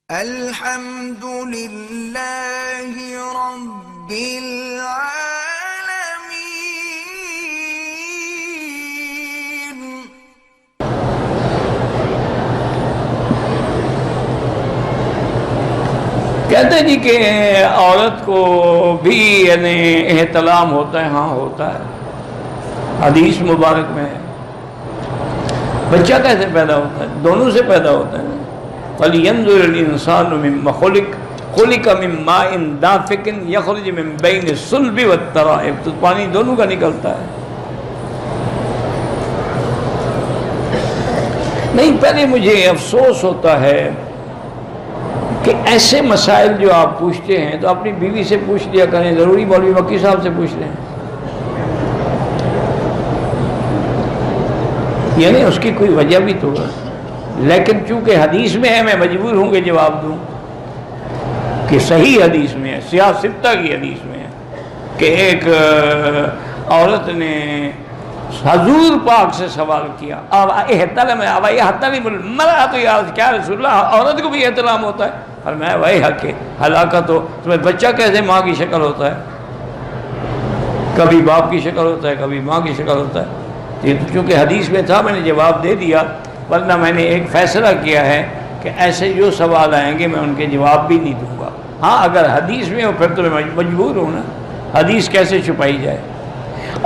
الحمد لله رب العالمين۔ کہتے ہیں جی کہ عورت کو بھی یعنی احتلام ہوتا ہے۔ ہاں ہوتا ہے، حدیث مبارک میں ہے۔ بچہ کیسے پیدا ہوتا ہے؟ دونوں سے پیدا ہوتا ہے۔ فَلْيَنْظُرِ الْإِنسَانُ مِمَّا خُلِقَ مِن مَّاءٍ دَافِقٍ يَخْرُجُ مِن بَيْنِ الصُّلْبِ وَالتَّرَائِبِ، تو پانی دونوں کا نکلتا ہے۔ نہیں، پہلے مجھے افسوس ہوتا ہے کہ ایسے مسائل جو آپ پوچھتے ہیں تو اپنی بیوی سے پوچھ لیا کریں، ضروری مولوی مکی صاحب سے پوچھ لیں، یعنی اس کی کوئی وجہ بھی تو ہے۔ لیکن چونکہ حدیث میں ہے، میں مجبور ہوں کہ جواب دوں کہ صحیح حدیث میں ہے، سیاہ ستہ کی حدیث میں ہے کہ ایک عورت نے حضور پاک سے سوال کیا، احتلم المرأۃ یا رسول اللہ، عورت کو بھی احتلام ہوتا ہے؟ فرمایا ویحک، ہلاکت ہو تمہیں، بچہ کیسے ماں کی شکل ہوتا ہے؟ کبھی باپ کی شکل ہوتا ہے، کبھی ماں کی شکل ہوتا ہے۔ یہ تو چونکہ حدیث میں تھا، میں نے جواب دے دیا، ورنہ میں نے ایک فیصلہ کیا ہے کہ ایسے جو سوال آئیں گے میں ان کے جواب بھی نہیں دوں گا۔ ہاں اگر حدیث میں ہو پھر تو میں مجبور ہوں نا، حدیث کیسے چھپائی جائے۔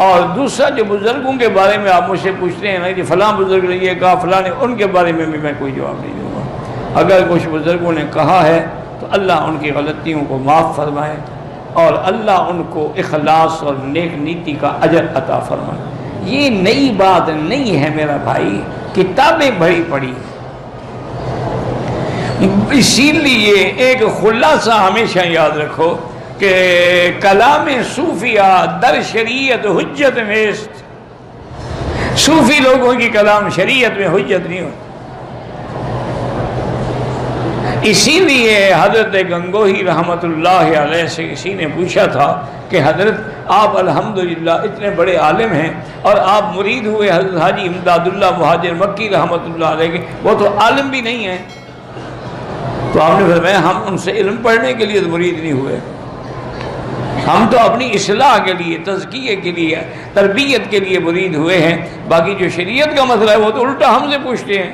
اور دوسرا، جو بزرگوں کے بارے میں آپ مجھ سے پوچھتے ہیں نا کہ فلاں بزرگ نے یہ کہا، فلاں نے، ان کے بارے میں بھی میں کوئی جواب نہیں دوں گا۔ اگر کچھ بزرگوں نے کہا ہے تو اللہ ان کی غلطیوں کو معاف فرمائے اور اللہ ان کو اخلاص اور نیک نیتی کا اجر عطا فرمائے۔ یہ نئی بات نہیں ہے میرا بھائی، کتابیں بڑی پڑھی۔ اسی لیے ایک خلاصہ ہمیشہ یاد رکھو کہ کلام صوفیہ در شریعت حجت میں، صوفی لوگوں کی کلام شریعت میں حجت نہیں ہوتا۔ اسی لیے حضرت گنگوہی رحمۃ اللہ علیہ سے کسی نے پوچھا تھا کہ حضرت آپ الحمدللہ اتنے بڑے عالم ہیں اور آپ مرید ہوئے حضرت حاجی امداد اللہ مہاجر مکی رحمۃ اللہ علیہ کے، وہ تو عالم بھی نہیں ہیں۔ تو آپ نے فرمایا ہم ان سے علم پڑھنے کے لیے مرید نہیں ہوئے، ہم تو اپنی اصلاح کے لیے، تزکیے کے لیے، تربیت کے لیے مرید ہوئے ہیں، باقی جو شریعت کا مسئلہ ہے وہ تو الٹا ہم سے پوچھتے ہیں۔